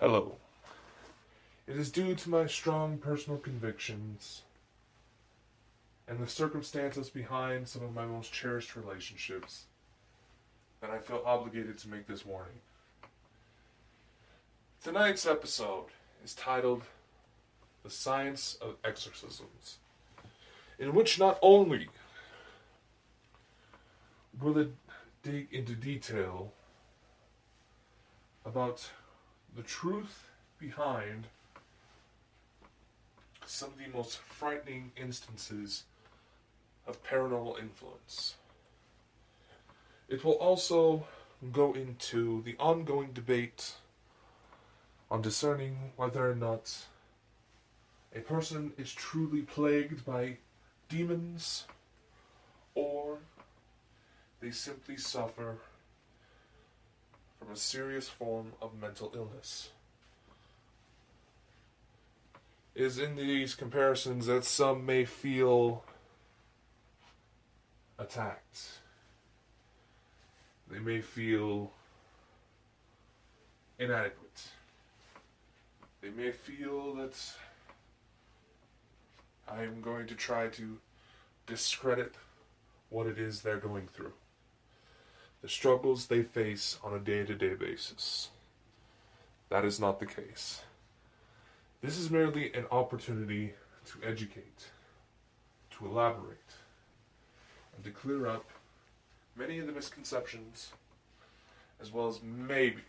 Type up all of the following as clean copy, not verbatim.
Hello. It is due to my strong personal convictions and the circumstances behind some of my most cherished relationships that I feel obligated to make this warning. Tonight's episode is titled The Science of Exorcisms, in which not only will it dig into detail about the truth behind some of the most frightening instances of paranormal influence. It will also go into the ongoing debate on discerning whether or not a person is truly plagued by demons or they simply suffer from a serious form of mental illness. It is in these comparisons that some may feel attacked. They may feel inadequate. They may feel that I am going to try to discredit what it is they're going through, the struggles they face on a day-to-day basis. That is not the case. This is merely an opportunity to educate, to elaborate, and to clear up many of the misconceptions, as well as maybe,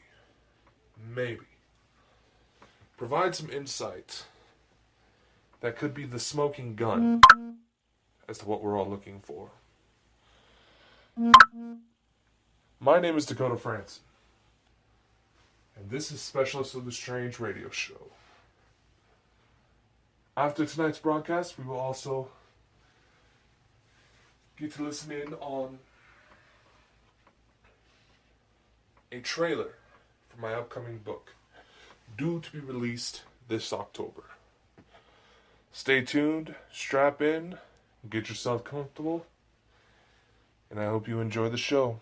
provide some insight that could be the smoking gun as to what we're all looking for. My name is Dakota Frandsen, and this is Specialist of the Strange Radio Show. After tonight's broadcast, we will also get to listen in on a trailer for my upcoming book, due to be released this October. Stay tuned, strap in, get yourself comfortable, and I hope you enjoy the show.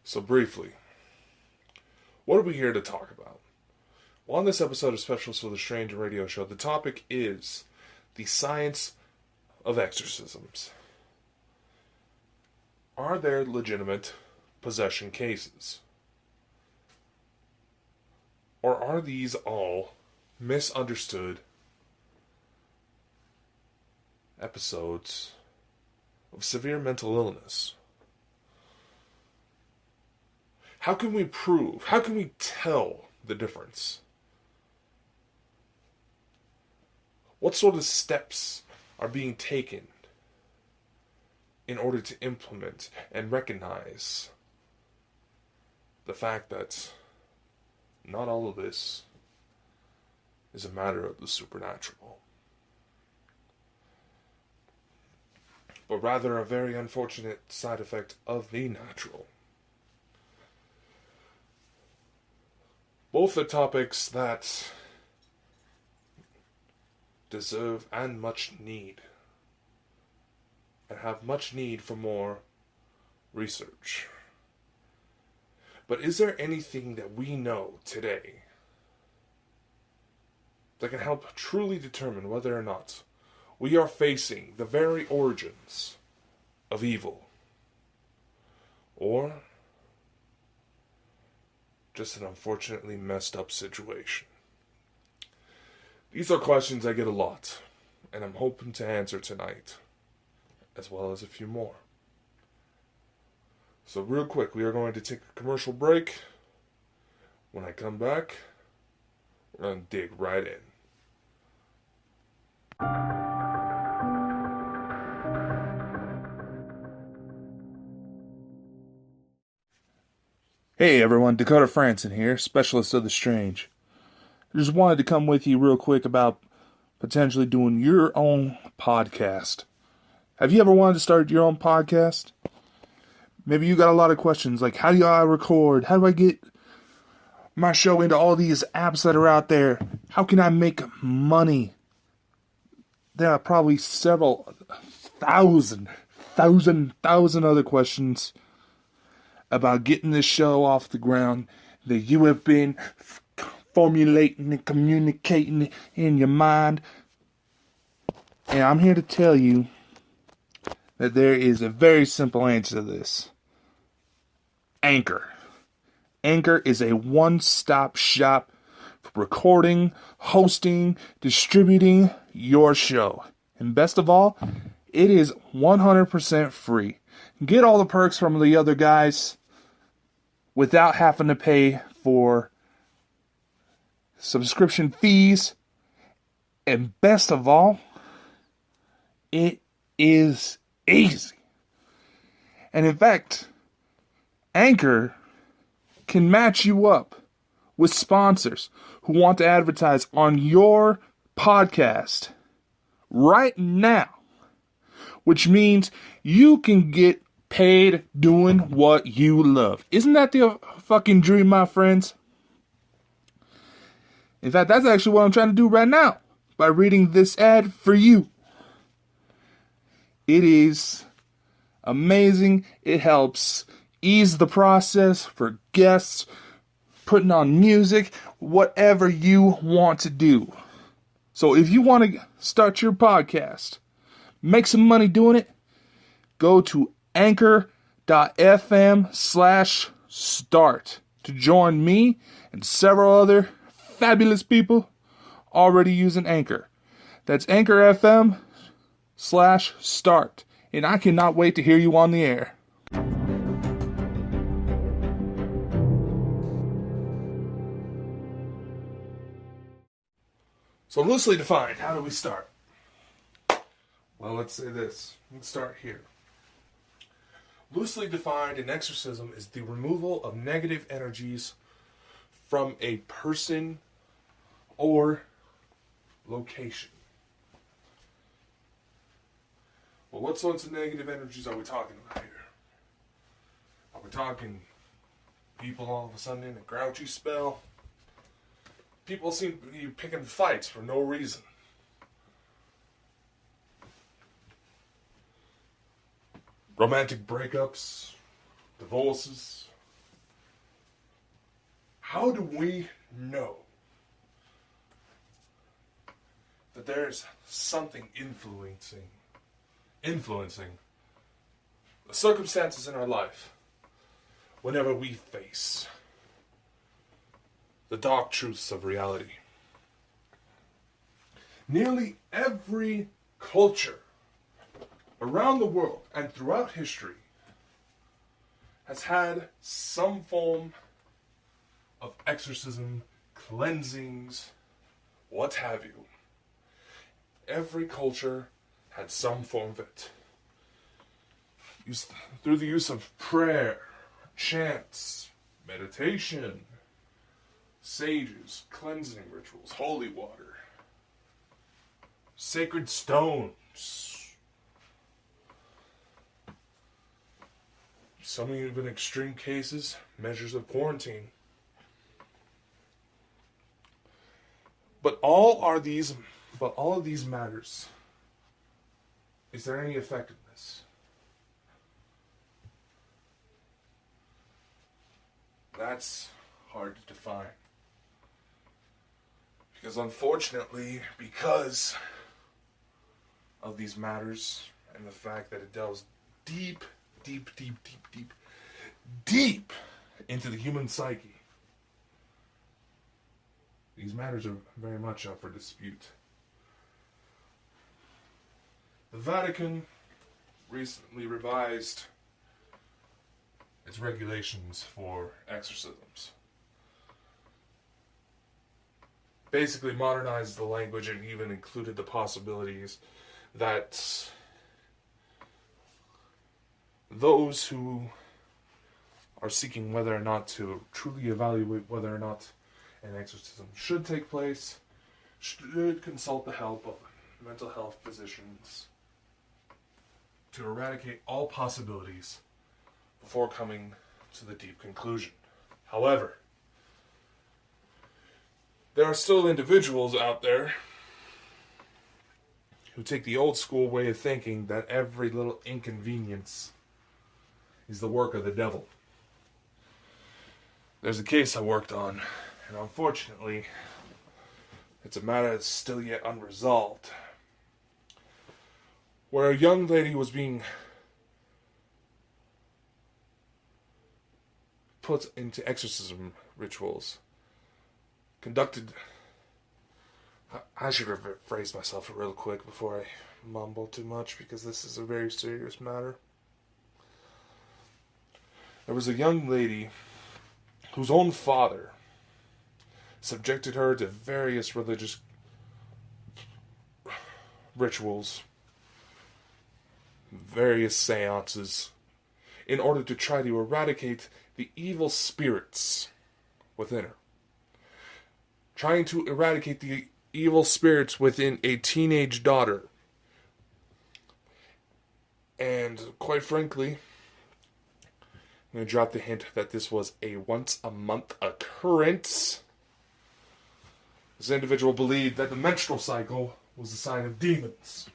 So briefly, what are we here to talk about? Well, on this episode of Specials for the Strange Radio Show, the topic is the science of exorcisms. Are there legitimate possession cases? Or are these all misunderstood episodes of severe mental illness? How can we tell the difference? What sort of steps are being taken in order to implement and recognize the fact that not all of this is a matter of the supernatural, but rather a very unfortunate side effect of the natural? Both are topics that deserve and much need, and have much need for more research. But is there anything that we know today that can help truly determine whether or not we are facing the very origins of evil, or just an unfortunately messed up situation? These are questions I get a lot, and I'm hoping to answer tonight, as well as a few more. So real quick, we are going to take a commercial break. When I come back, we're going to dig right in. Hey everyone, Dakota Frandsen here, Specialist of the Strange. I just wanted to come with you real quick about potentially doing your own podcast. Have you ever wanted to start your own podcast? Maybe you got a lot of questions like, how do I record? How do I get my show into all these apps that are out there? How can I make money? There are probably several thousand other questions about getting this show off the ground that you have been formulating and communicating in your mind. And I'm here to tell you that there is a very simple answer to this. Anchor. Anchor is a one-stop shop for recording, hosting, distributing your show. And best of all, it is 100% free. Get all the perks from the other guys without having to pay for subscription fees. And best of all, it is easy. And in fact, Anchor can match you up with sponsors who want to advertise on your podcast right now, which means you can get paid doing what you love. Isn't that the fucking dream, my friends? In fact, that's actually what I'm trying to do right now by reading this ad for you. It is amazing. It helps ease the process for guests, putting on music, whatever you want to do. So if you want to start your podcast, make some money doing it, go to anchor.fm/start to join me and several other fabulous people already using Anchor. That's anchor.fm/start. And I cannot wait to hear you on the air. So loosely defined, how do we start? Well, let's say this. Let's start here. Loosely defined, an exorcism is the removal of negative energies from a person or location. Well, what sorts of negative energies are we talking about here? Are we talking people all of a sudden in a grouchy spell? People seem to be picking fights for no reason. romantic breakups, divorces. How do we know that there's something influencing the circumstances in our life whenever we face the dark truths of reality? Nearly every culture around the world and throughout history has had some form of exorcism, cleansings, what have you. Every culture had some form of it. Through the use of prayer, chants, meditation, sages, cleansing rituals, holy water, sacred stones, some even extreme cases, measures of quarantine. But all of these matters, is there any effectiveness? That's hard to define. Because unfortunately, because of these matters and the fact that it delves deep into the human psyche, these matters are very much up for dispute. The Vatican recently revised its regulations for exorcisms. Basically modernized the language and even included the possibilities that those who are seeking whether or not to truly evaluate whether or not an exorcism should take place should consult the help of mental health physicians to eradicate all possibilities before coming to the deep conclusion. However, there are still individuals out there who take the old school way of thinking that every little inconvenience is the work of the devil. There's a case I worked on, and unfortunately, it's a matter that's still yet unresolved, where a young lady was being put into exorcism rituals, conducted. I should rephrase myself real quick before I mumble too much, because this is a very serious matter. There was a young lady whose own father subjected her to various religious rituals, various seances, in order to try to eradicate the evil spirits within her. Trying to eradicate the evil spirits within a teenage daughter. And quite frankly, I'm going to drop the hint that this was a once-a-month occurrence. This individual believed that the menstrual cycle was a sign of demons.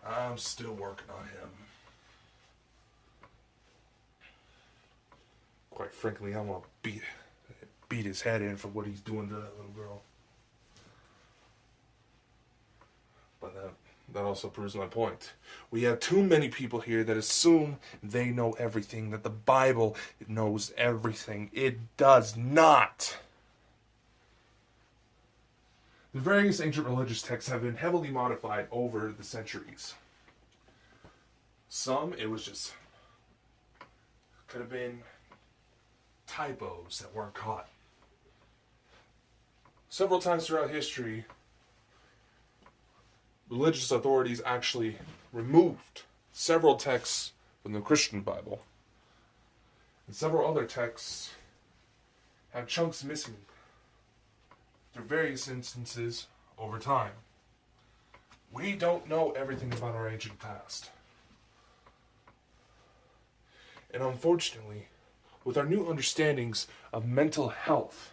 I'm still working on him. Quite frankly, I'm going to beat his head in for what he's doing to that little girl. But that also proves my point. We have too many people here that assume they know everything, that the Bible knows everything. It does not. The various ancient religious texts have been heavily modified over the centuries. Some, it was just, could have been typos that weren't caught. Several times throughout history, religious authorities actually removed several texts from the Christian Bible, and several other texts have chunks missing through various instances over time. We don't know everything about our ancient past. And unfortunately, with our new understandings of mental health,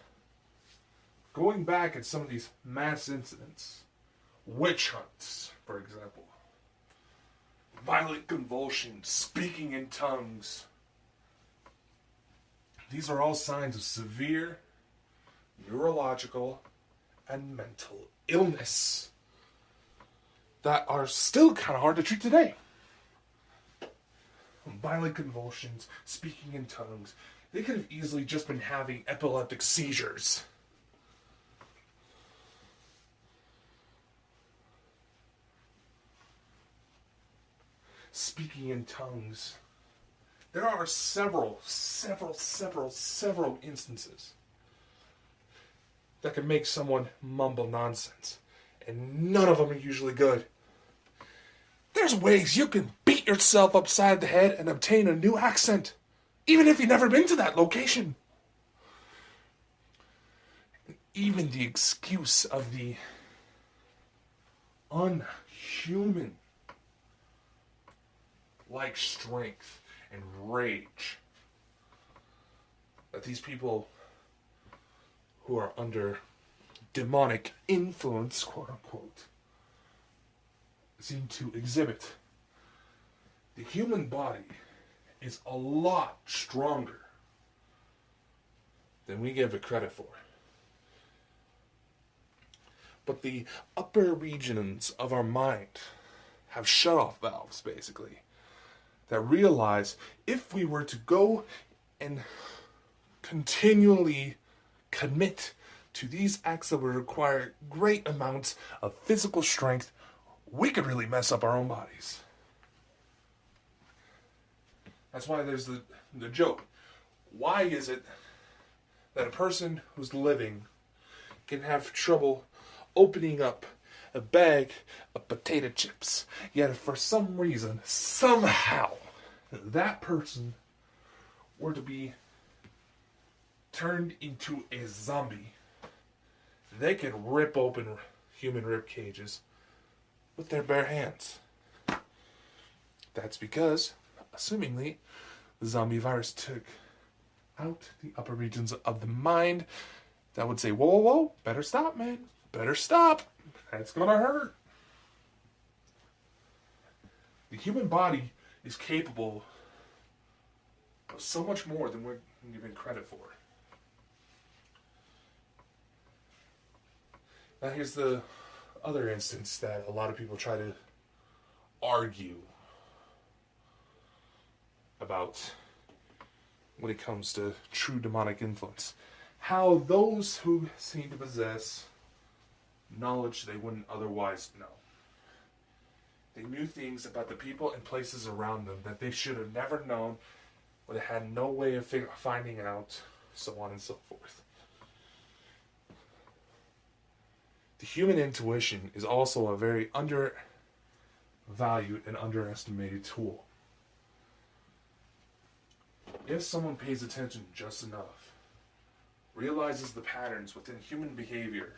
going back at some of these mass incidents, witch hunts, for example, violent convulsions, speaking in tongues. These are all signs of severe neurological and mental illness that are still kind of hard to treat today. Violent convulsions, speaking in tongues. They could have easily just been having epileptic seizures. Speaking in tongues. There are several instances that can make someone mumble nonsense. And none of them are usually good. There's ways you can beat yourself upside the head and obtain a new accent, even if you've never been to that location. Even the excuse of the unhuman like strength and rage that these people who are under demonic influence, quote unquote, seem to exhibit. The human body is a lot stronger than we give it credit for. But the upper regions of our mind have shut-off valves, basically, that realize if we were to go and continually commit to these acts that would require great amounts of physical strength, we could really mess up our own bodies. That's why there's the joke. Why is it that a person who's living can have trouble opening up a bag of potato chips, yet if for some reason, somehow, that person were to be turned into a zombie, they could rip open human rib cages with their bare hands? That's because, assumingly, the zombie virus took out the upper regions of the mind that would say, whoa, whoa, whoa, better stop, man. Better stop. That's gonna hurt. The human body is capable of so much more than we're given credit for. Now here's the other instance that a lot of people try to argue about when it comes to true demonic influence. How those who seem to possess knowledge they wouldn't otherwise know. They knew things about the people and places around them that they should have never known, or they had no way of finding out, so on and so forth. The human intuition is also a very undervalued and underestimated tool. If someone pays attention just enough, realizes the patterns within human behavior,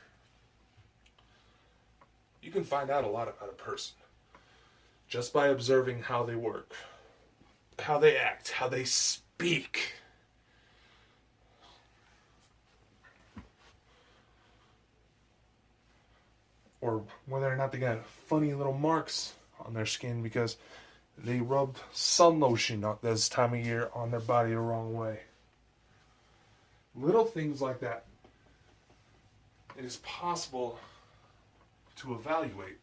you can find out a lot about a person just by observing how they work, how they act, how they speak. Or whether or not they got funny little marks on their skin because they rubbed sun lotion at this time of year on their body the wrong way. Little things like that. It is possible to evaluate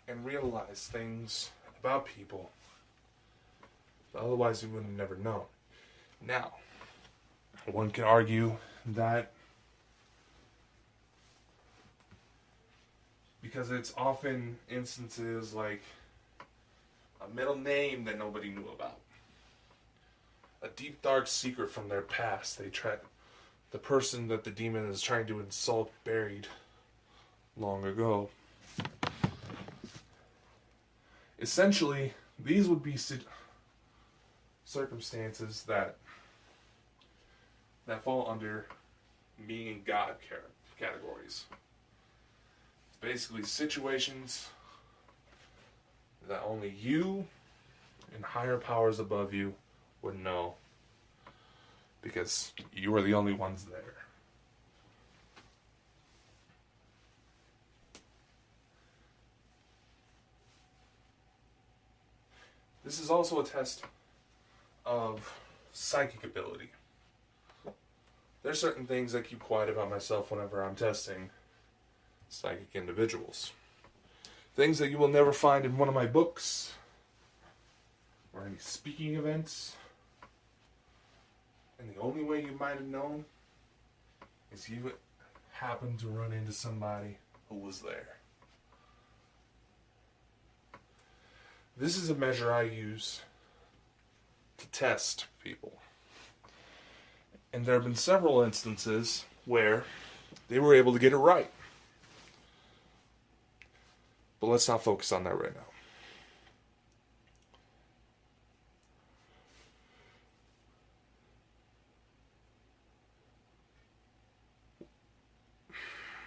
and realize things about people that otherwise we would have never known. Now, one can argue that because it's often instances like a middle name that nobody knew about, a deep dark secret from their past the person that the demon is trying to insult buried long ago. Essentially, these would be circumstances that fall under being in God categories. Basically, situations that only you and higher powers above you would know, because you are the only ones there. This is also a test of psychic ability. There's certain things I keep quiet about myself whenever I'm testing psychic individuals. Things that you will never find in one of my books or any speaking events. And the only way you might have known is you happened to run into somebody who was there. This is a measure I use to test people. And there have been several instances where they were able to get it right. But let's not focus on that right now.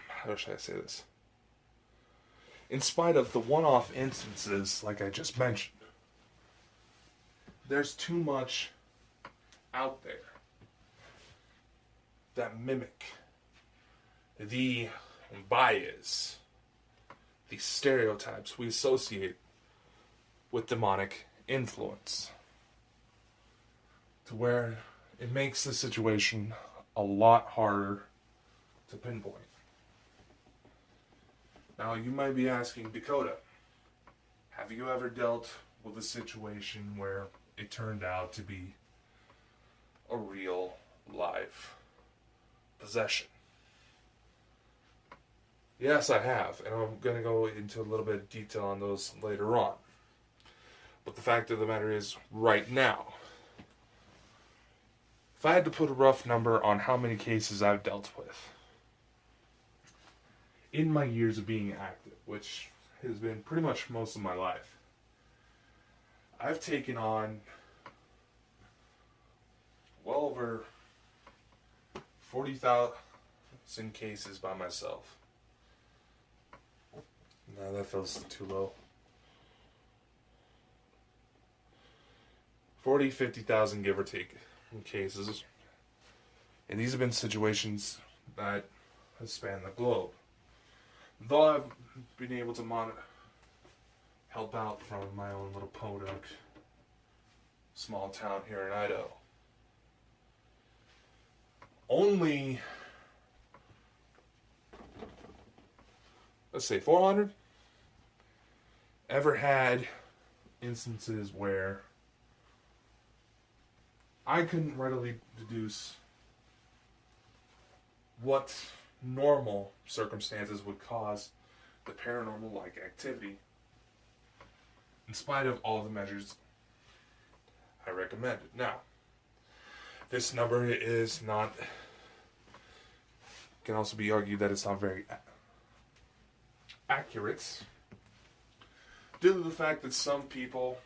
How should I say this? In spite of the one-off instances, like I just mentioned, there's too much out there that mimic the bias, the stereotypes we associate with demonic influence, to where it makes the situation a lot harder to pinpoint. Now, you might be asking, Dakota, have you ever dealt with a situation where it turned out to be a real, live possession? Yes, I have, and I'm going to go into a little bit of detail on those later on. But the fact of the matter is, right now, if I had to put a rough number on how many cases I've dealt with, in my years of being active, which has been pretty much most of my life, I've taken on well over 40,000 cases by myself. No, that feels too low. 50,000 give or take cases. And these have been situations that have spanned the globe. Though I've been able to help out from my own little podunk small town here in Idaho. Only, let's say 400 ever had instances where I couldn't readily deduce what normal circumstances would cause the paranormal-like activity, in spite of all the measures I recommended. Now, this number is not, can also be argued that it's not very accurate, due to the fact that some people,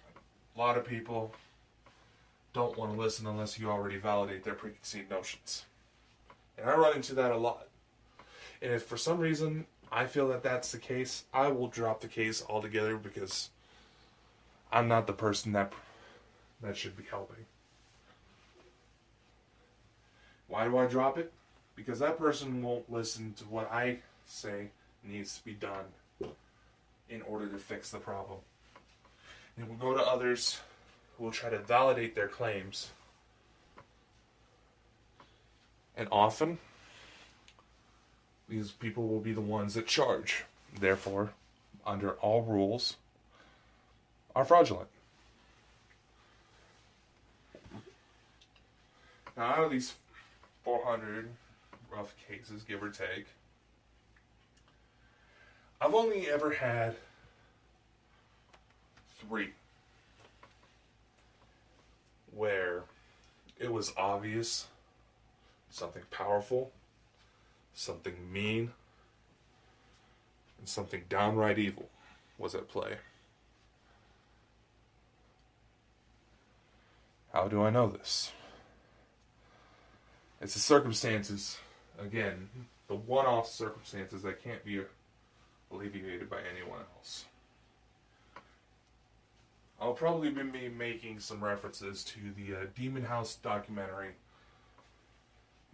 a lot of people, don't want to listen unless you already validate their preconceived notions. And I run into that a lot. And if for some reason I feel that that's the case, I will drop the case altogether, because I'm not the person that should be helping. Why do I drop it? Because that person won't listen to what I say needs to be done in order to fix the problem. And we'll go to others who will try to validate their claims. And often, these people will be the ones that charge. Therefore, under all rules, are fraudulent. Now, out of these 400 rough cases, give or take, I've only ever had 3 where it was obvious something powerful, something mean, and something downright evil was at play. How do I know this? It's the circumstances, again, the one-off circumstances that can't be alleviated by anyone else. I'll probably be making some references to the Demon House documentary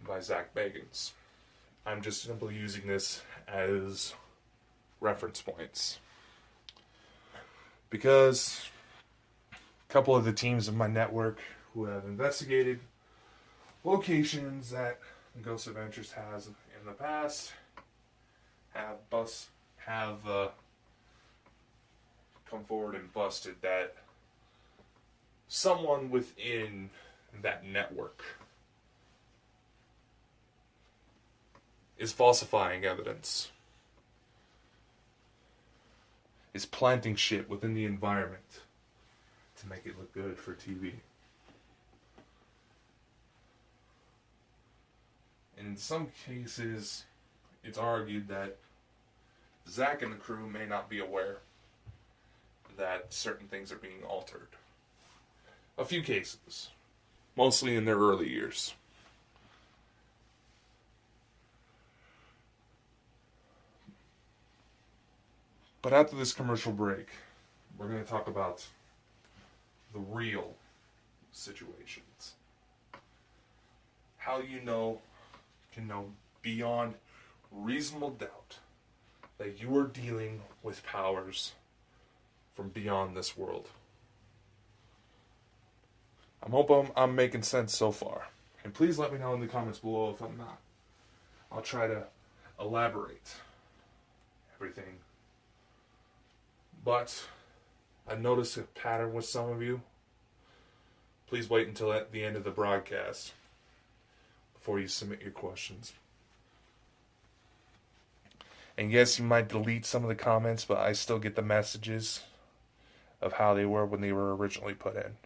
by Zach Bagans. I'm just simply using this as reference points, because couple of the teams of my network who have investigated locations that Ghost Adventures has in the past have come forward and busted that someone within that network is falsifying evidence, is planting shit within the environment to make it look good for TV. And in some cases, it's argued that Zach and the crew may not be aware that certain things are being altered. A few cases, mostly in their early years. But after this commercial break, we're going to talk about the real situations. How you can know beyond reasonable doubt that you are dealing with powers from beyond this world. I hope I'm making sense so far. And please let me know in the comments below if I'm not. I'll try to elaborate everything. But I noticed a pattern with some of you. Please wait until at the end of the broadcast before you submit your questions. And yes, you might delete some of the comments, but I still get the messages of how they were when they were originally put in.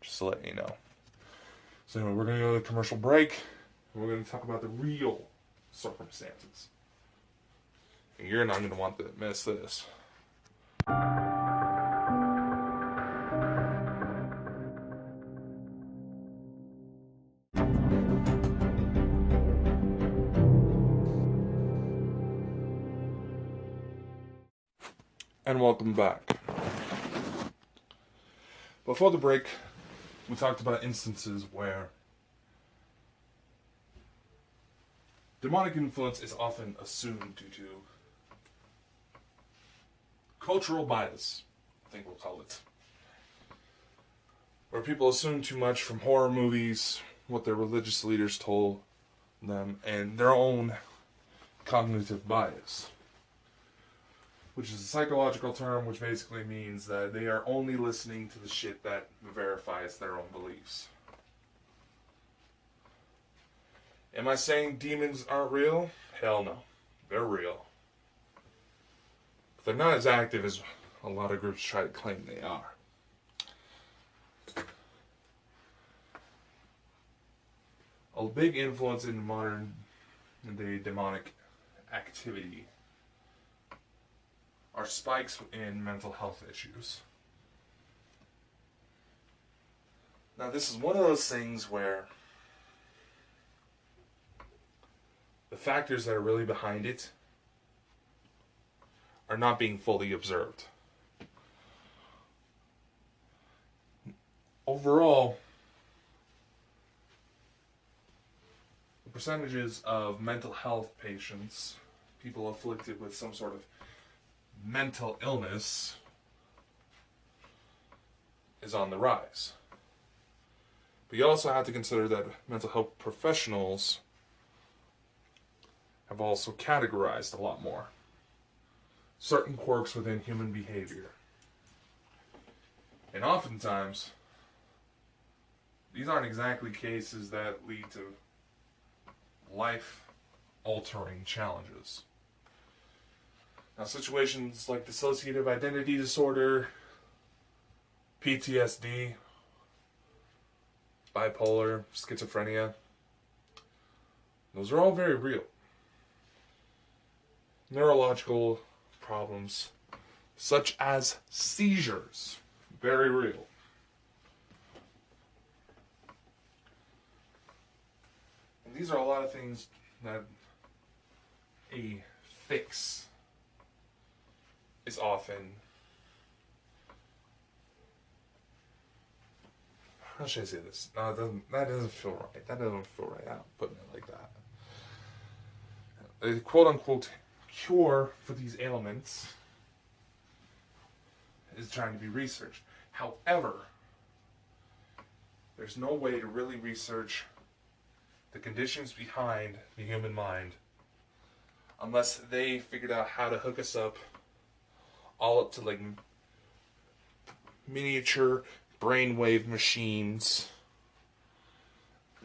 Just to let you know. So anyway, we're going to go to the commercial break. And we're going to talk about the real circumstances. And you're not going to want to miss this. And welcome back. Before the break, we talked about instances where demonic influence is often assumed due to cultural bias, I think we'll call it. Where people assume too much from horror movies, what their religious leaders told them, and their own cognitive bias. Which is a psychological term which basically means that they are only listening to the shit that verifies their own beliefs. Am I saying demons aren't real? Hell no. They're real. But they're not as active as a lot of groups try to claim they are. A big influence in modern day demonic activity are spikes in mental health issues. Now, this is one of those things where the factors that are really behind it are not being fully observed. Overall, the percentages of mental health patients, people afflicted with some sort of mental illness, is on the rise. But you also have to consider that mental health professionals have also categorized a lot more certain quirks within human behavior. And oftentimes, these aren't exactly cases that lead to life-altering challenges. Now, situations like dissociative identity disorder, PTSD, bipolar, schizophrenia, those are all very real. Neurological problems, such as seizures, very real. And these are a lot of things that a fix is often, how should I say this? No, that doesn't feel right. That doesn't feel right out putting it like that. A quote-unquote cure for these ailments is trying to be researched. However, there's no way to really research the conditions behind the human mind unless they figured out how to hook us up all up to like miniature brainwave machines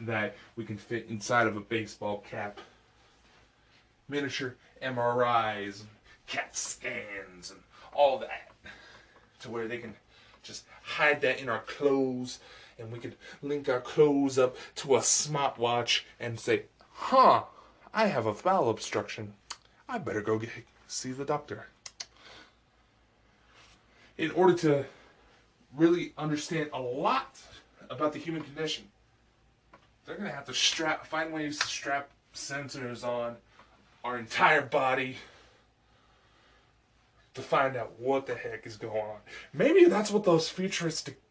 that we can fit inside of a baseball cap, miniature MRIs, and CAT scans, and all that, to where they can just hide that in our clothes, and we can link our clothes up to a smartwatch and say, I have a bowel obstruction. I better go see the doctor. In order to really understand a lot about the human condition, they're going to have to find ways to strap sensors on our entire body to find out what the heck is going on. Maybe that's what those futuristic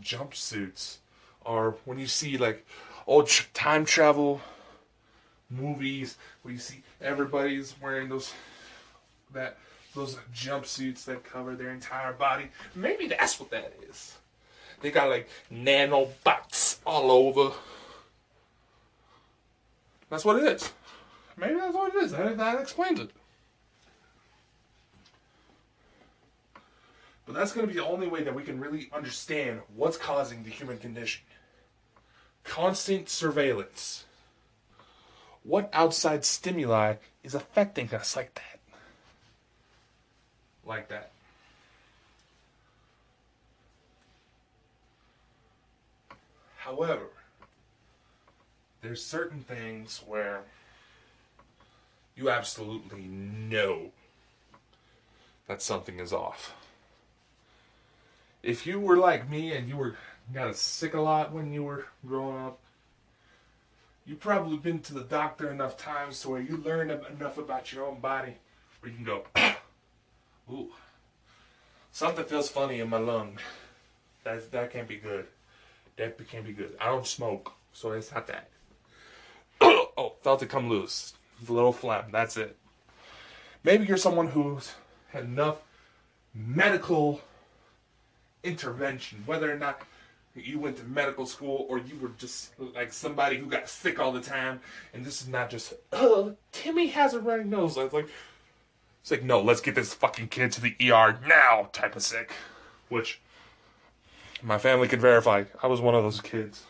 jumpsuits are when you see like old time travel movies where you see everybody's wearing those jumpsuits that cover their entire body. Maybe that's what that is. They got like nanobots all over. That's what it is. Maybe that's what it is. That explains it. But that's going to be the only way that we can really understand what's causing the human condition. Constant surveillance. What outside stimuli is affecting us like that? Like that. However, there's certain things where you absolutely know that something is off. If you were like me and you got sick a lot when you were growing up, you've probably been to the doctor enough times to where you learn enough about your own body where you can go, ooh, something feels funny in my lung. That can't be good. That can't be good. I don't smoke, so it's not that. Oh, felt it come loose. A little phlegm, that's it. Maybe you're someone who's had enough medical intervention, whether or not you went to medical school or you were just like somebody who got sick all the time, and this is not just, Timmy has a runny nose. It's like, no, let's get this fucking kid to the ER now type of sick, which my family can verify. I was one of those kids.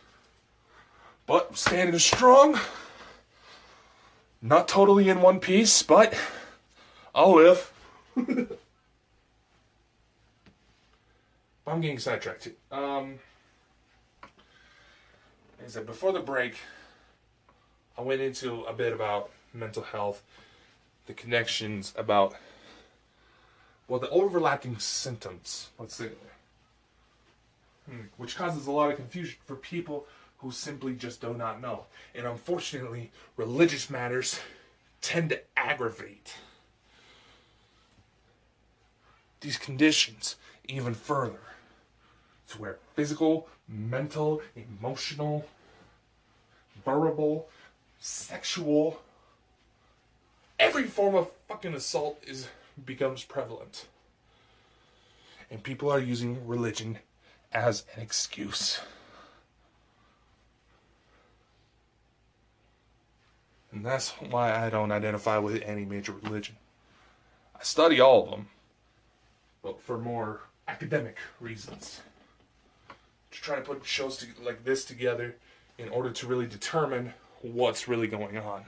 But standing strong, not totally in one piece, but I'll live. I'm getting sidetracked too. Like I said, before the break, I went into a bit about mental health, the connections about, the overlapping symptoms, let's say, which causes a lot of confusion for people who simply just do not know. And unfortunately, religious matters tend to aggravate these conditions even further, to where physical, mental, emotional, verbal, sexual, every form of fucking assault becomes prevalent. And people are using religion as an excuse. And that's why I don't identify with any major religion. I study all of them, but for more academic reasons. To try to put shows like this together in order to really determine what's really going on.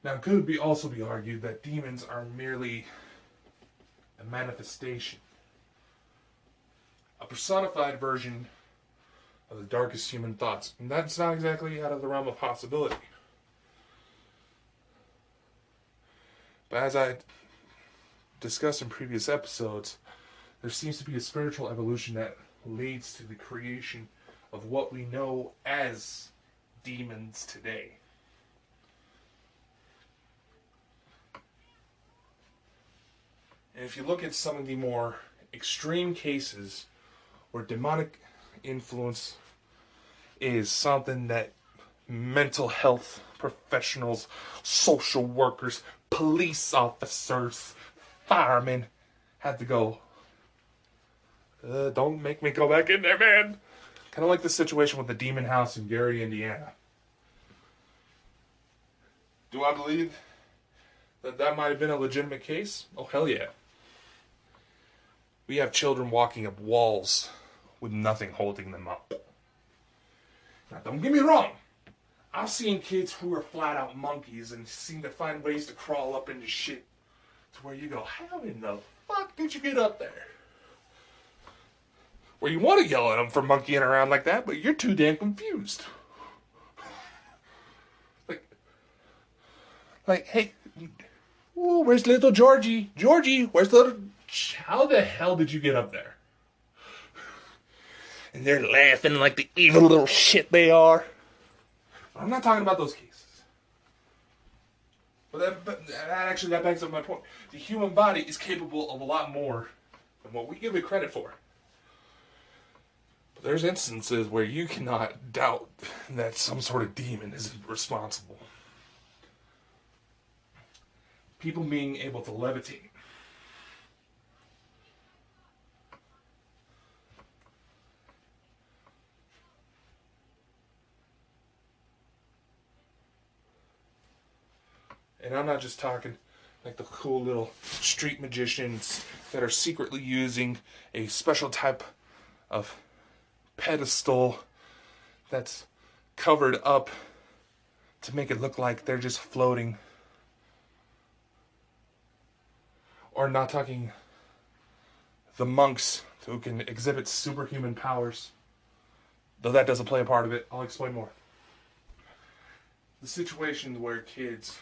Now, it could also be argued that demons are merely a manifestation, a personified version of the darkest human thoughts. And that's not exactly out of the realm of possibility. But as I discussed in previous episodes, there seems to be a spiritual evolution that leads to the creation of what we know as demons today. And if you look at some of the more extreme cases where demonic influence is something that mental health professionals, social workers, police officers, firemen had to go. Don't make me go back in there, man. Kind of like the situation with the demon house in Gary, Indiana. Do I believe that might have been a legitimate case? Oh, hell yeah. We have children walking up walls with nothing holding them up. Now, don't get me wrong. I've seen kids who are flat out monkeys and seem to find ways to crawl up into shit to where you go, how in the fuck did you get up there? Where you want to yell at them for monkeying around like that, but you're too damn confused. Like, hey, ooh, where's little Georgie? Georgie, where's little... How the hell did you get up there? And they're laughing like the evil little shit they are. I'm not talking about those cases. But that backs up my point. The human body is capable of a lot more than what we give it credit for. But there's instances where you cannot doubt that some sort of demon is responsible. People being able to levitate. And I'm not just talking like the cool little street magicians that are secretly using a special type of pedestal that's covered up to make it look like they're just floating. Or not talking the monks who can exhibit superhuman powers. Though that doesn't play a part of it, I'll explain more. The situation where kids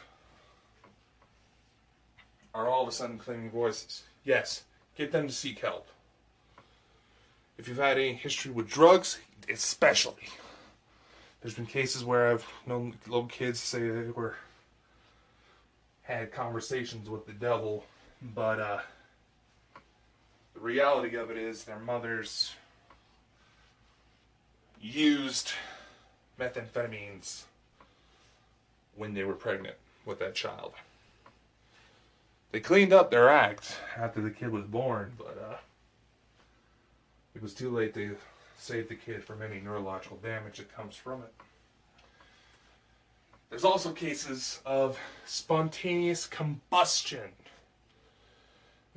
are all of a sudden claiming voices. Yes, get them to seek help. If you've had any history with drugs, especially. There's been cases where I've known little kids say they had conversations with the devil, but the reality of it is their mothers used methamphetamines when they were pregnant with that child. They cleaned up their act after the kid was born, but it was too late to save the kid from any neurological damage that comes from it. There's also cases of spontaneous combustion.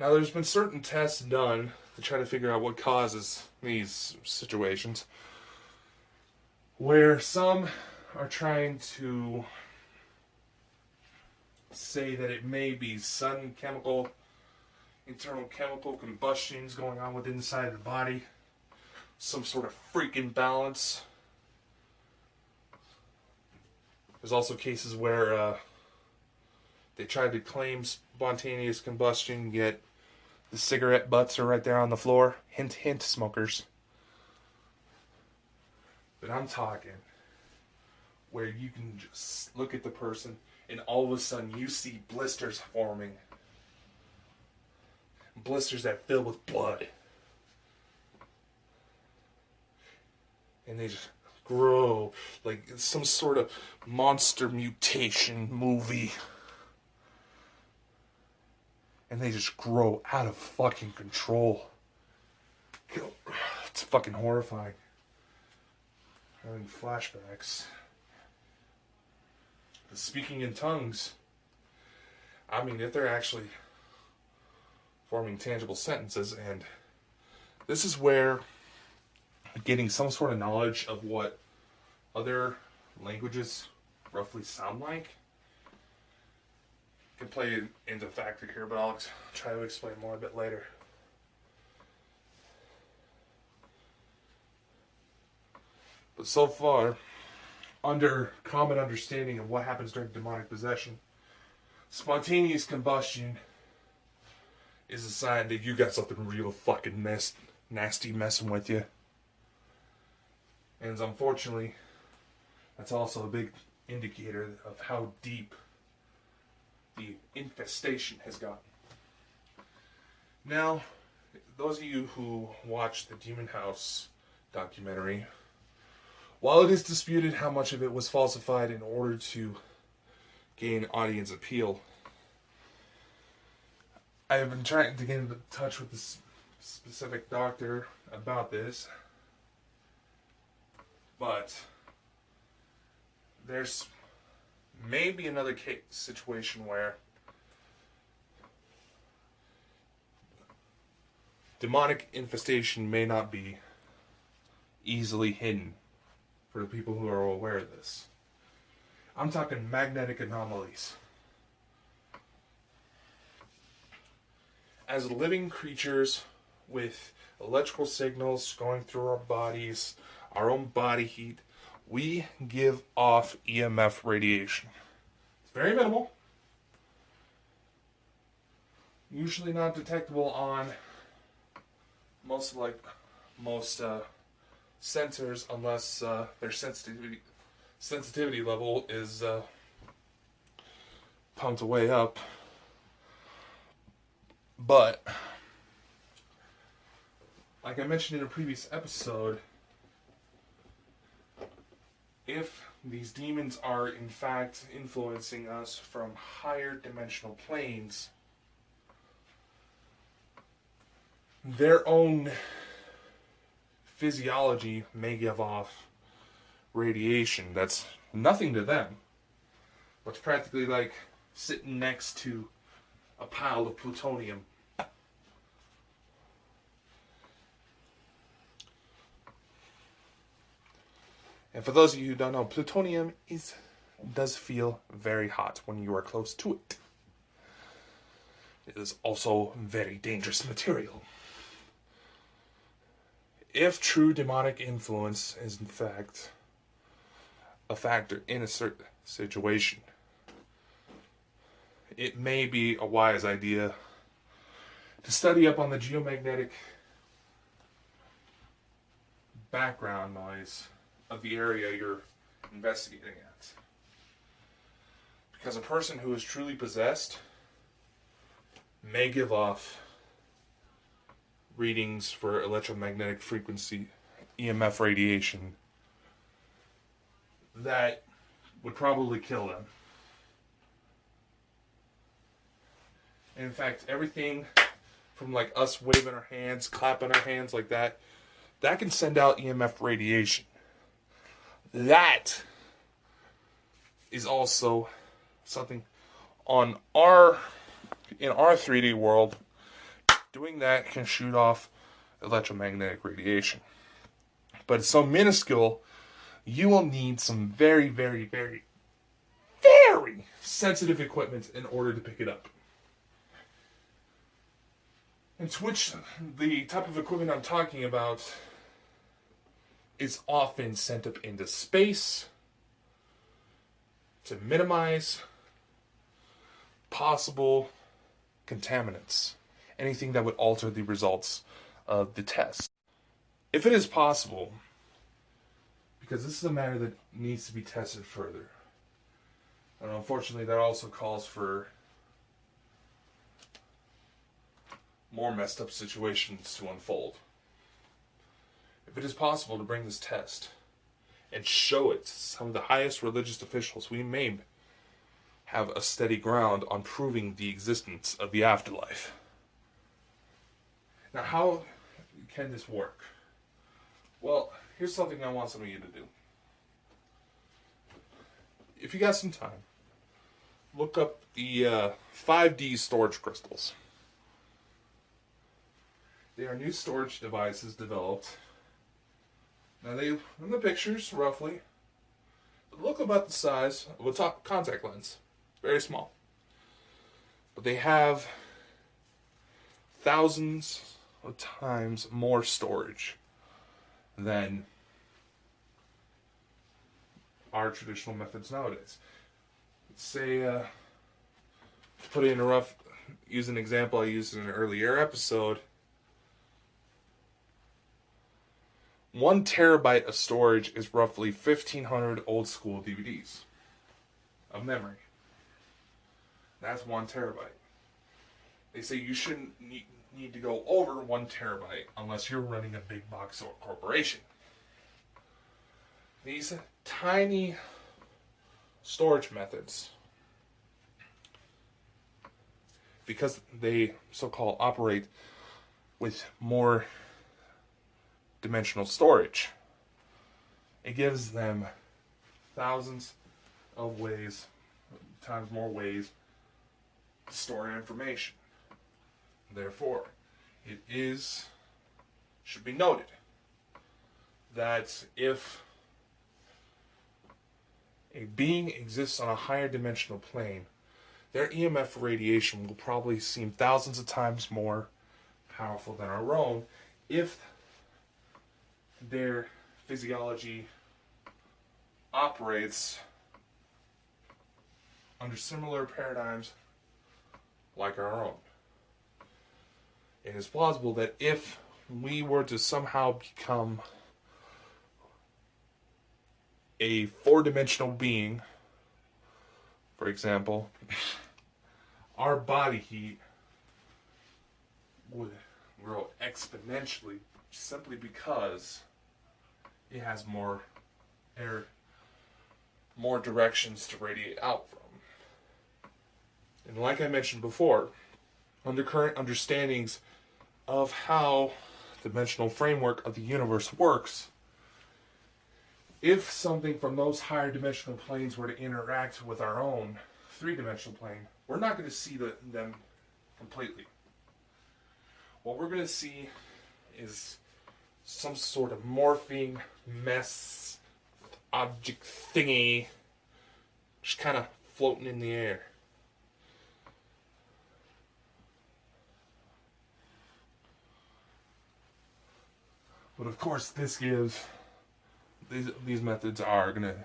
Now, there's been certain tests done to try to figure out what causes these situations, where some are trying to say that it may be sudden internal chemical combustions going on within inside the body, some sort of freak imbalance. There's also cases where they tried to claim spontaneous combustion, yet the cigarette butts are right there on the floor. Hint, hint, smokers. But I'm talking where you can just look at the person and all of a sudden you see blisters forming. Blisters that fill with blood. And they just grow like some sort of monster mutation movie. And they just grow out of fucking control. It's fucking horrifying. Having flashbacks. The speaking in tongues. I mean, if they're actually forming tangible sentences, and this is where getting some sort of knowledge of what other languages roughly sound like can play into factor here, but I'll try to explain more a bit later. But so far, under common understanding of what happens during demonic possession, spontaneous combustion is a sign that you got something real fucking nasty messing with you. And unfortunately, that's also a big indicator of how deep the infestation has gotten. Now, those of you who watched the Demon House documentary, while it is disputed how much of it was falsified in order to gain audience appeal, I have been trying to get in touch with this specific doctor about this, but there's maybe another situation where demonic infestation may not be easily hidden for the people who are aware of this. I'm talking magnetic anomalies. As living creatures with electrical signals going through our bodies, our own body heat, we give off EMF radiation. It's very minimal. Usually not detectable on most sensors unless their sensitivity level is pumped way up. But like I mentioned in a previous episode, if these demons are in fact influencing us from higher dimensional planes, their own physiology may give off radiation that's nothing to them, but it's practically like sitting next to a pile of plutonium. And for those of you who don't know, plutonium does feel very hot when you are close to it. It is also very dangerous material. If true demonic influence is in fact a factor in a certain situation, it may be a wise idea to study up on the geomagnetic background noise of the area you're investigating at. Because a person who is truly possessed may give off readings for electromagnetic frequency, EMF radiation, that would probably kill them. And in fact, everything from like us waving our hands, clapping our hands like that, that can send out EMF radiation. That is also something in our 3D world. Doing that can shoot off electromagnetic radiation. But it's so minuscule, you will need some very, very, very, very sensitive equipment in order to pick it up. And to which the type of equipment I'm talking about is often sent up into space to minimize possible contaminants. Anything that would alter the results of the test. If it is possible, because this is a matter that needs to be tested further, and unfortunately that also calls for more messed up situations to unfold. If it is possible to bring this test and show it to some of the highest religious officials, we may have a steady ground on proving the existence of the afterlife. Now, how can this work? Well, here's something I want some of you to do. If you got some time, look up the 5D storage crystals. They are new storage devices developed. Now, in the pictures, roughly, look about the size of a contact lens. Very small. But they have thousands of times more storage than our traditional methods nowadays. Say, to put it in a rough, use an example I used in an earlier episode. 1 terabyte of storage is roughly 1,500 old school DVDs of memory. That's 1 terabyte. They say you shouldn't need to go over 1 terabyte unless you're running a big box or corporation. These tiny storage methods because they so-called operate with more dimensional storage, it gives them thousands of ways, times more ways to store information. Therefore, should be noted that if a being exists on a higher dimensional plane, their EMF radiation will probably seem thousands of times more powerful than our own if their physiology operates under similar paradigms like our own. It is plausible that if we were to somehow become a four-dimensional being, for example, our body heat would grow exponentially simply because it has more air, more directions to radiate out from. And like I mentioned before, under current understandings of how the dimensional framework of the universe works, if something from those higher dimensional planes were to interact with our own three-dimensional plane, we're not going to see them completely. What we're going to see is some sort of morphing mess object thingy just kind of floating in the air. But of course, these methods are going to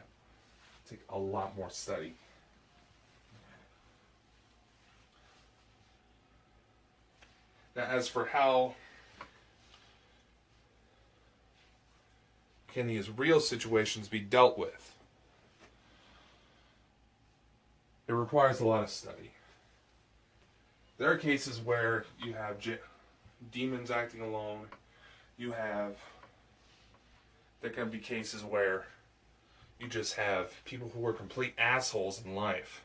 take a lot more study. Now, as for how can these real situations be dealt with, it requires a lot of study. There are cases where you have demons acting alone. There can be cases where you just have people who are complete assholes in life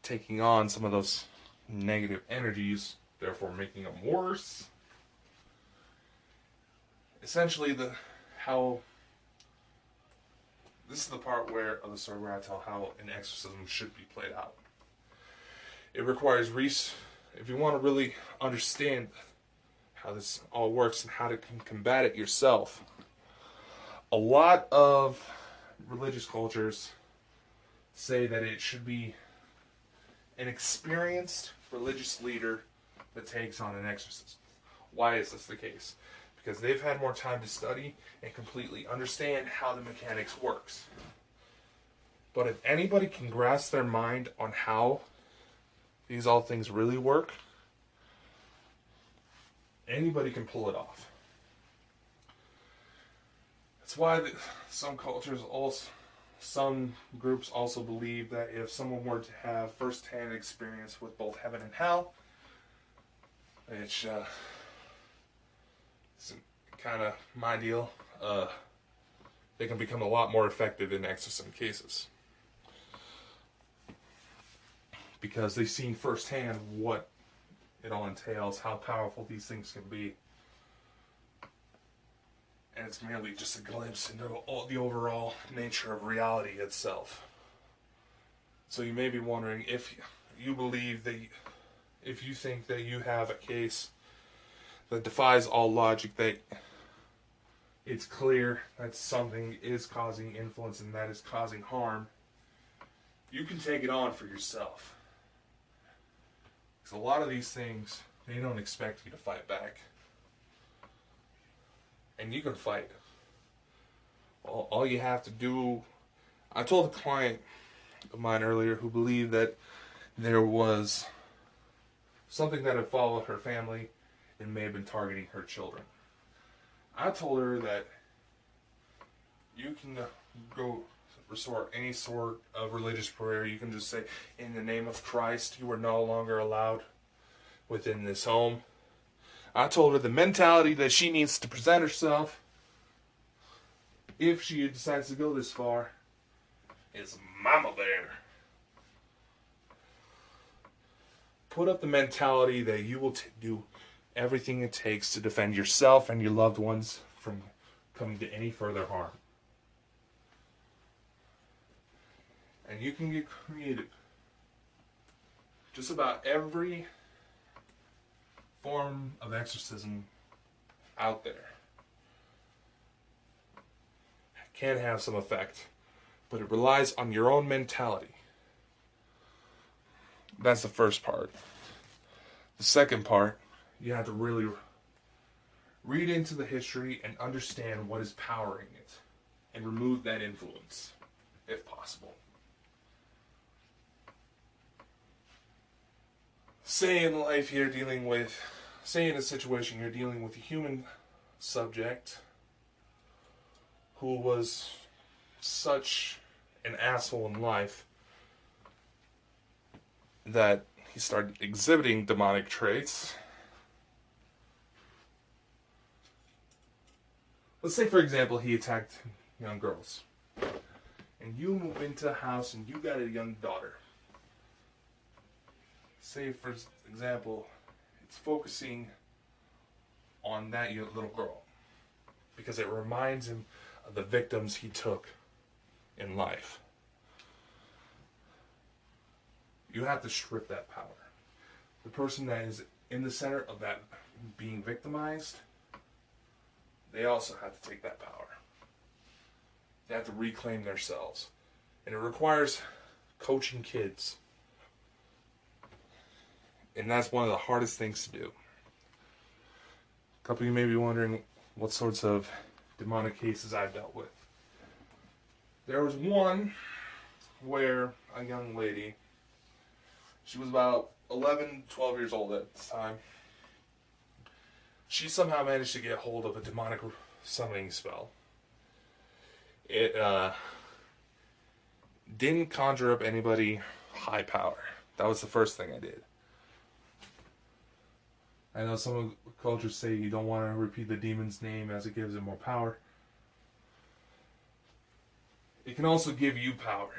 taking on some of those negative energies, therefore making them worse. Essentially, this is the part of the story where I tell how an exorcism should be played out. It requires if you want to really understand how this all works and how to combat it yourself. A lot of religious cultures say that it should be an experienced religious leader that takes on an exorcism. Why is this the case? Because they've had more time to study and completely understand how the mechanics works. But if anybody can grasp their mind on how these all things really work, anybody can pull it off. That's why some groups also believe that if someone were to have first-hand experience with both heaven and hell, which is kind of my deal, they can become a lot more effective in exorcism cases. Because they've seen firsthand what it all entails, how powerful these things can be. And it's merely just a glimpse into the overall nature of reality itself. So you may be wondering if you think that you have a case that defies all logic, that it's clear that something is causing influence and that is causing harm, you can take it on for yourself. Because a lot of these things, they don't expect you to fight back. And you can fight. All you have to do... I told a client of mine earlier who believed that there was something that had followed her family and may have been targeting her children. I told her that you can go resort any sort of religious prayer. You can just say, in the name of Christ, you are no longer allowed within this home. I told her the mentality that she needs to present herself, if she decides to go this far, is Mama Bear. put up the mentality that you will do everything it takes to defend yourself and your loved ones from coming to any further harm. And you can get creative. Just about every form of exorcism out there can have some effect, but it relies on your own mentality. That's the first part. The second part, you have to really read into the history and understand what is powering it and remove that influence, if possible. Say in life you're dealing with, say in a situation you're dealing with a human subject who was such an asshole in life that he started exhibiting demonic traits. Let's say, for example, he attacked young girls. And you move into a house and you got a young daughter. Say, for example, it's focusing on that little girl because it reminds him of the victims he took in life. You have to strip that power. The person that is in the center of that being victimized, they also have to take that power. They have to reclaim themselves. And it requires coaching kids. And that's one of the hardest things to do. A couple of you may be wondering what sorts of demonic cases I've dealt with. There was one where a young lady, she was about 11, 12 years old at the time. She somehow managed to get hold of a demonic summoning spell. It didn't conjure up anybody high power. That was the first thing I did. I know some cultures say you don't want to repeat the demon's name as it gives it more power. It can also give you power.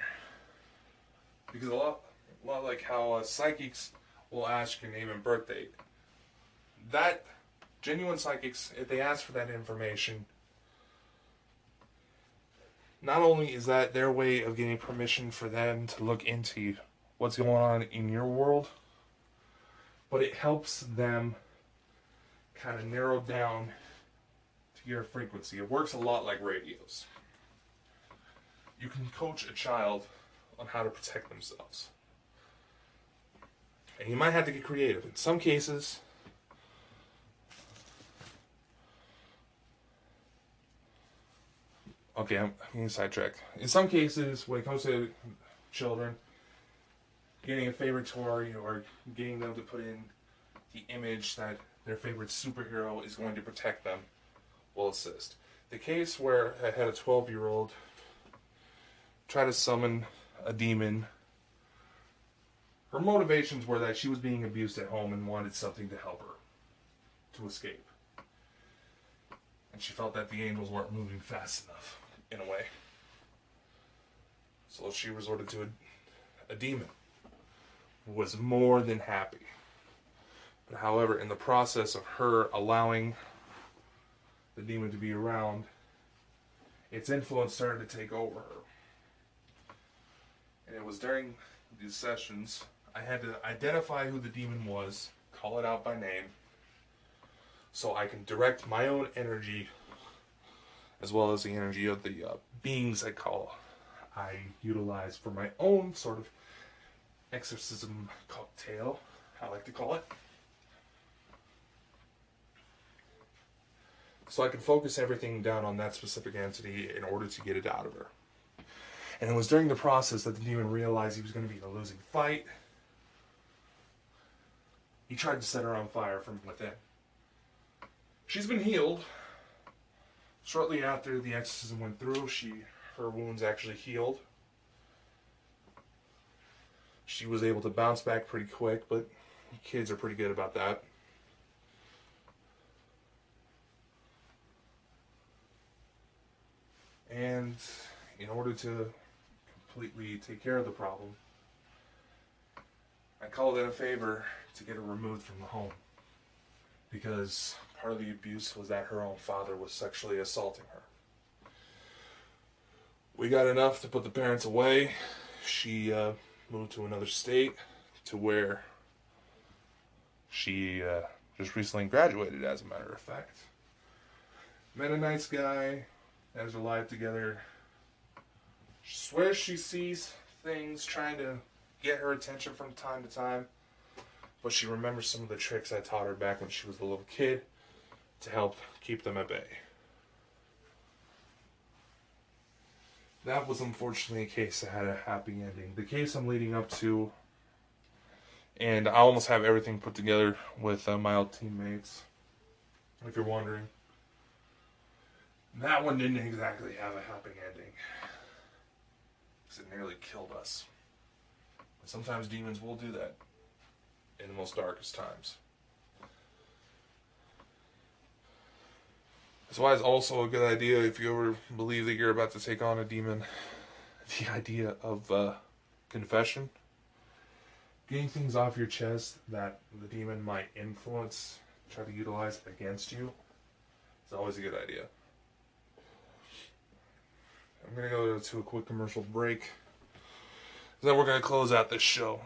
Because a lot like how psychics will ask your name and birth date. That, genuine psychics, if they ask for that information, not only is that their way of getting permission for them to look into what's going on in your world, but it helps them kind of narrow down to your frequency. It works a lot like radios. You can coach a child on how to protect themselves. And you might have to get creative. In some cases, okay, I'm getting sidetracked. In some cases, when it comes to children, getting a favorite toy or getting them to put in the image that their favorite superhero is going to protect them will assist. The case where I had a 12-year-old try to summon a demon, her motivations were that she was being abused at home and wanted something to help her to escape. And she felt that the angels weren't moving fast enough, in a way. So she resorted to a demon who was more than happy. But however, in the process of her allowing the demon to be around, its influence started to take over her. And it was during these sessions, I had to identify who the demon was, call it out by name, so I can direct my own energy, as well as the energy of the beings I utilize for my own sort of exorcism cocktail, I like to call it. So I can focus everything down on that specific entity in order to get it out of her. And it was during the process that the demon realized he was going to be in a losing fight. He tried to set her on fire from within. She's been healed. Shortly after the exorcism went through, her wounds actually healed. She was able to bounce back pretty quick, but kids are pretty good about that. And in order to completely take care of the problem, I called in a favor to get her removed from the home. Because part of the abuse was that her own father was sexually assaulting her. We got enough to put the parents away. She moved to another state to where she just recently graduated, as a matter of fact. Met a nice guy, has their life together. She swears she sees things trying to get her attention from time to time, but she remembers some of the tricks I taught her back when she was a little kid to help keep them at bay. That was unfortunately a case that had a happy ending. The case I'm leading up to, and I almost have everything put together with my old teammates, if you're wondering. That one didn't exactly have a happy ending, because it nearly killed us. And sometimes demons will do that in the most darkest times. That's why it's also a good idea, if you ever believe that you're about to take on a demon, the idea of confession. Getting things off your chest that the demon might influence, try to utilize against you, is always a good idea. I'm going to go to a quick commercial break. Then we're going to close out this show.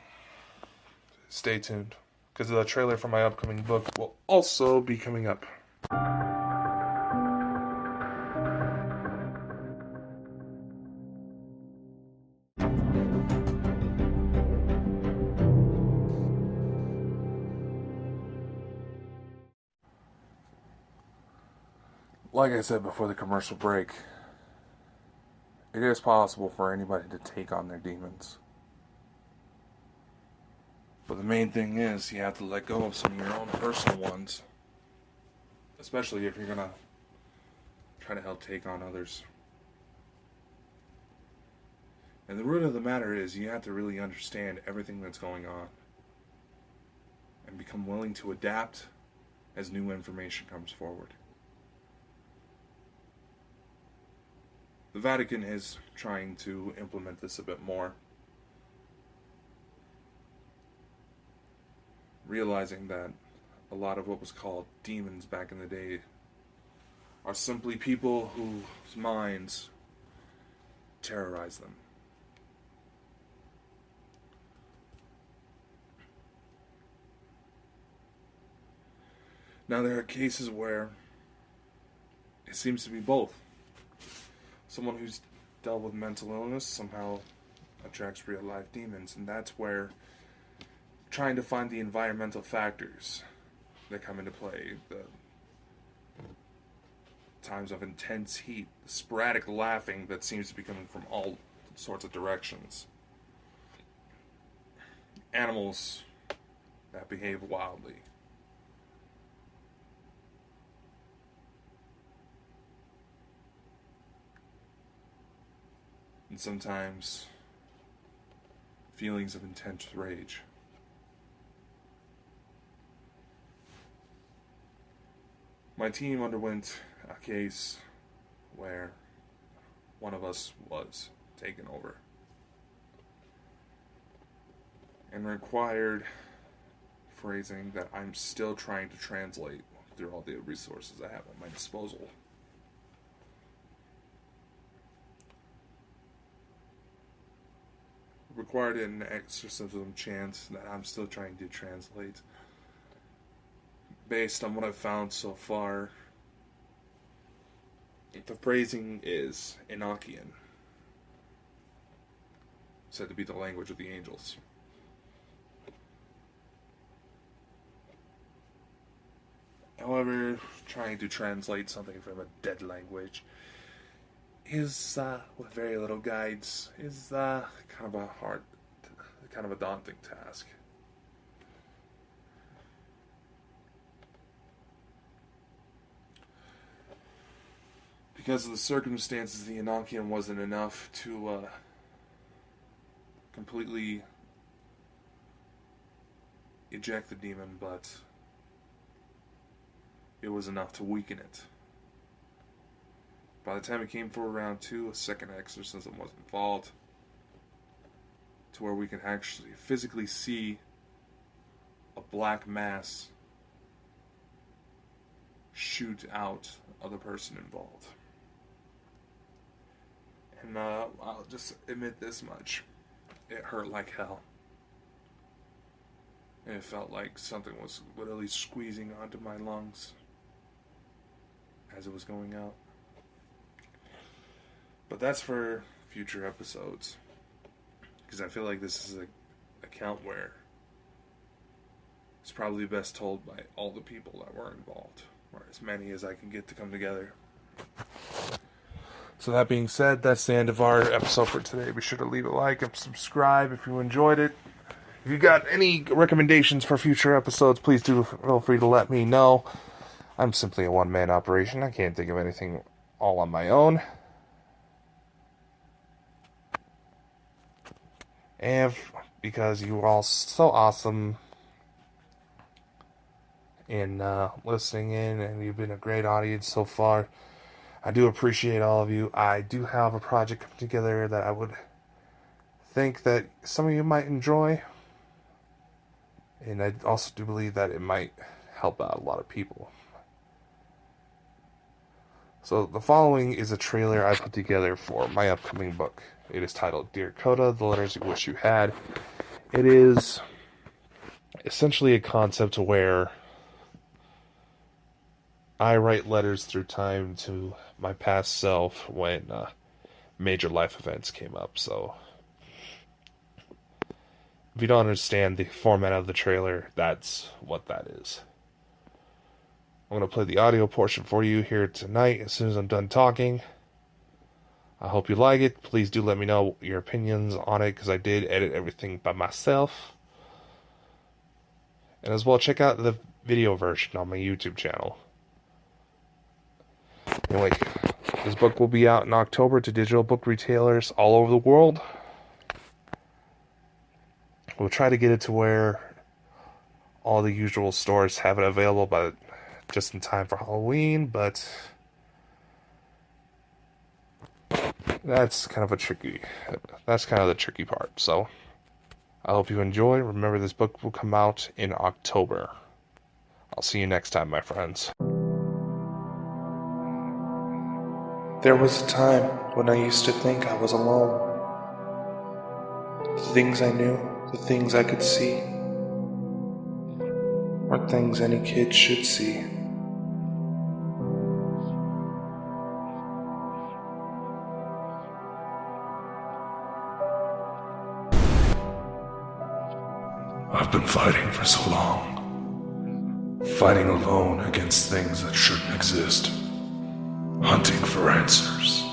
Stay tuned, because the trailer for my upcoming book will also be coming up. Like I said before the commercial break, it is possible for anybody to take on their demons. But the main thing is, you have to let go of some of your own personal ones. Especially if you're going to try to help take on others. And the root of the matter is, you have to really understand everything that's going on. And become willing to adapt as new information comes forward. The Vatican is trying to implement this a bit more. Realizing that a lot of what was called demons back in the day are simply people whose minds terrorize them. Now there are cases where it seems to be both. Someone who's dealt with mental illness somehow attracts real life demons, and that's where trying to find the environmental factors that come into play, the times of intense heat, the sporadic laughing that seems to be coming from all sorts of directions, animals that behave wildly. And sometimes feelings of intense rage. My team underwent a case where one of us was taken over and required phrasing that I'm still trying to translate through all the resources I have at my disposal. Required an exorcism chant that I'm still trying to translate. Based on what I've found so far, the phrasing is Enochian, said to be the language of the angels. However, trying to translate something from a dead language is, with very little guides, is kind of a hard, kind of a daunting task. Because of the circumstances, the Enochian wasn't enough to completely eject the demon, but it was enough to weaken it. By the time it came for round 2, a second exorcism was involved, to where we can actually physically see black mass shoot out of the person involved. And I'll just admit this much. It hurt like hell. And it felt like something was literally squeezing onto my lungs as it was going out. But that's for future episodes. Because I feel like this is an account where it's probably best told by all the people that were involved. Or as many as I can get to come together. So that being said, that's the end of our episode for today. Be sure to leave a like and subscribe if you enjoyed it. If you got any recommendations for future episodes, please do feel free to let me know. I'm simply a one-man operation. I can't think of anything all on my own. And because you are all so awesome in listening in, and you've been a great audience so far, I do appreciate all of you. I do have a project coming together that I would think that some of you might enjoy. And I also do believe that it might help out a lot of people. So the following is a trailer I put together for my upcoming book. It is titled Dear Coda, The Letters You Wish You Had. It is essentially a concept where I write letters through time to my past self when major life events came up. So if you don't understand the format of the trailer, that's what that is. I'm going to play the audio portion for you here tonight as soon as I'm done talking. I hope you like it. Please do let me know your opinions on it, because I did edit everything by myself. And as well, check out the video version on my YouTube channel. Anyway, this book will be out in October to digital book retailers all over the world. We'll try to get it to where all the usual stores have it available by just in time for Halloween, but that's kind of the tricky part. So I hope you enjoy. Remember, this book will come out in October. I'll see you next time, my friends. There was a time when I used to think I was alone. The things I knew, the things I could see, are things any kid should see. I've been fighting for so long. Fighting alone against things that shouldn't exist. Hunting for answers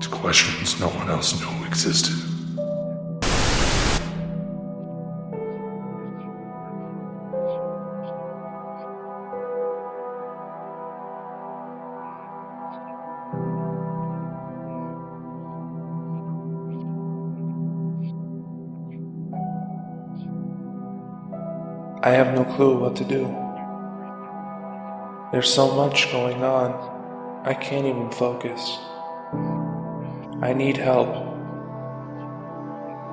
to questions no one else knew existed. I have no clue what to do. There's so much going on, I can't even focus. I need help,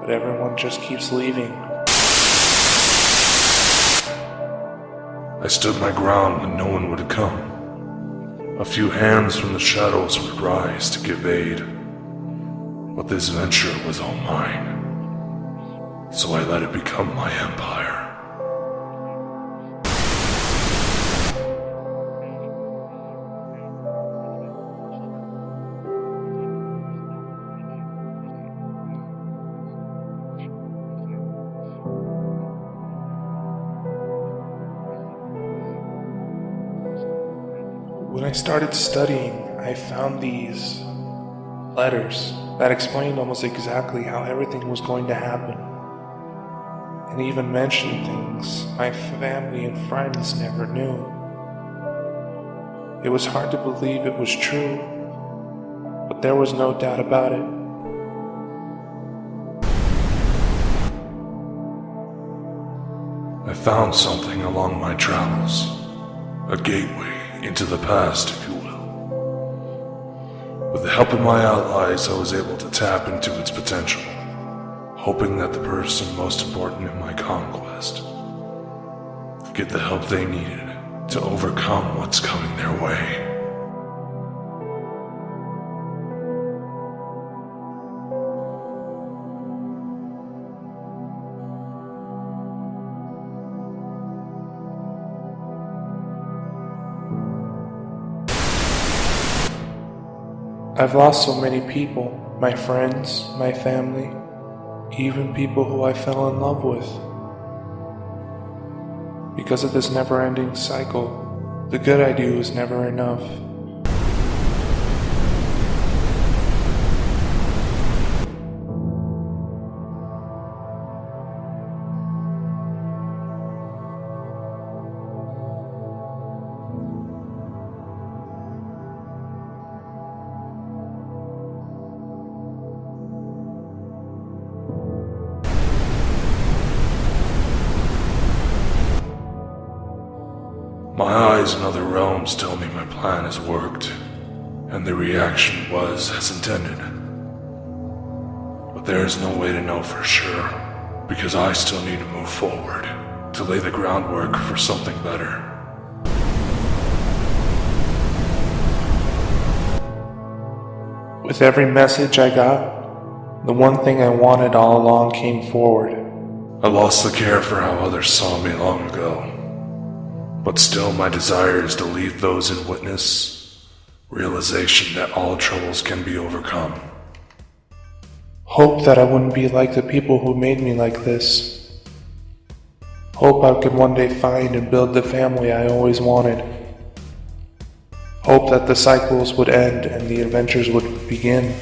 but everyone just keeps leaving. I stood my ground when no one would come. A few hands from the shadows would rise to give aid. But this venture was all mine, so I let it become my empire. When I started studying, I found these letters that explained almost exactly how everything was going to happen, and even mentioned things my family and friends never knew. It was hard to believe it was true, but there was no doubt about it. I found something along my travels, a gateway into the past, if you will. With the help of my allies, I was able to tap into its potential, hoping that the person most important in my conquest could get the help they needed to overcome what's coming their way. I've lost so many people, my friends, my family, even people who I fell in love with. Because of this never-ending cycle, the good I do is never enough. My eyes in other realms tell me my plan has worked, and the reaction was as intended. But there is no way to know for sure, because I still need to move forward to lay the groundwork for something better. With every message I got, the one thing I wanted all along came forward. I lost the care for how others saw me long ago. But still my desire is to leave those in witness realization that all troubles can be overcome. Hope that I wouldn't be like the people who made me like this. Hope I could one day find and build the family I always wanted. Hope that the cycles would end and the adventures would begin.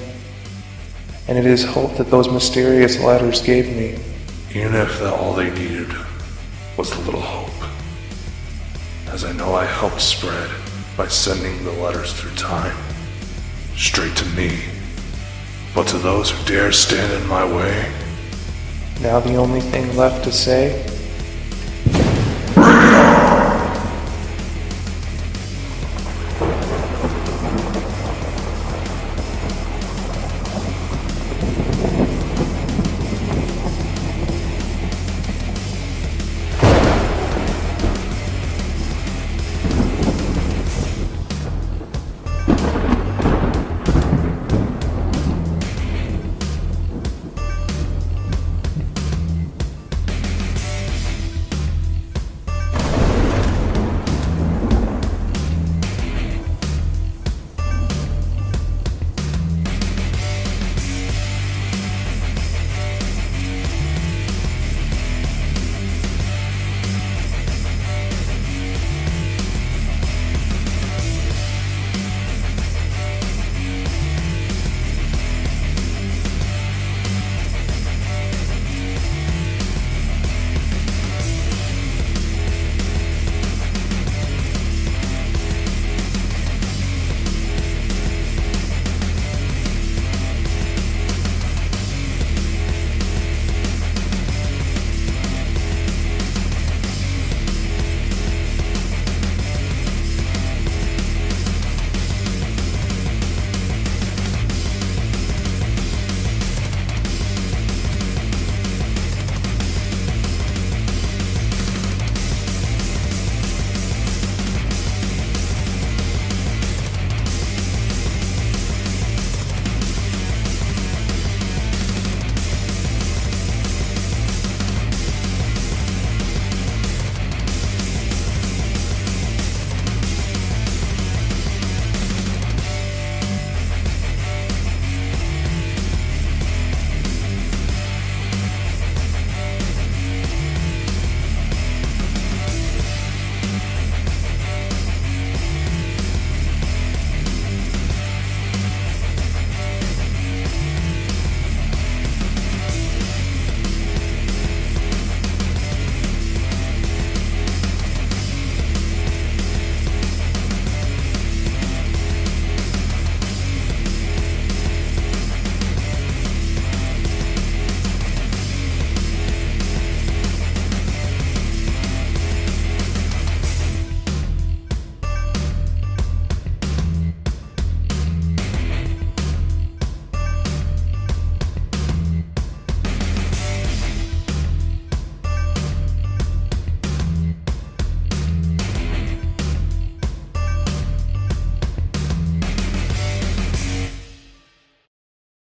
And it is hope that those mysterious letters gave me. Even if that all they needed was a little hope. As I know I helped spread by sending the letters through time, straight to me. But to those who dare stand in my way, now the only thing left to say